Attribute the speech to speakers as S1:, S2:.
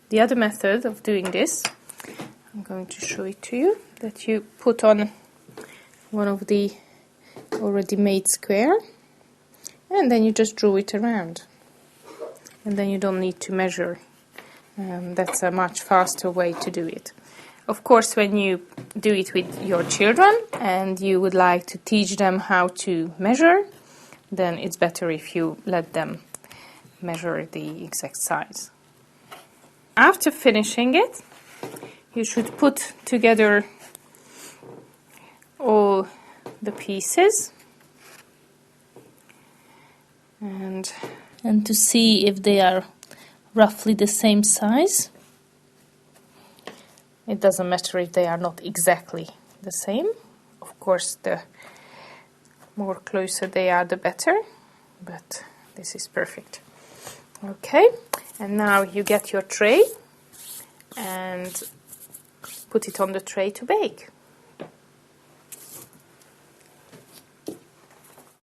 S1: The other method of doing this, I'm going to show it to you, that you put on one of the already made square and then you just draw it around, and then you don't need to measure. That's a much faster way to do it. Of course, when you do it with your children and you would like to teach them how to measure, then it's better if you let them measure the exact size. After finishing it, you should put together all the pieces and to see if they are roughly the same size. It doesn't matter if they are not exactly the same. Of course, the more closer they are, the better, but this is perfect. Okay, and now you get your tray and put it on the tray to bake.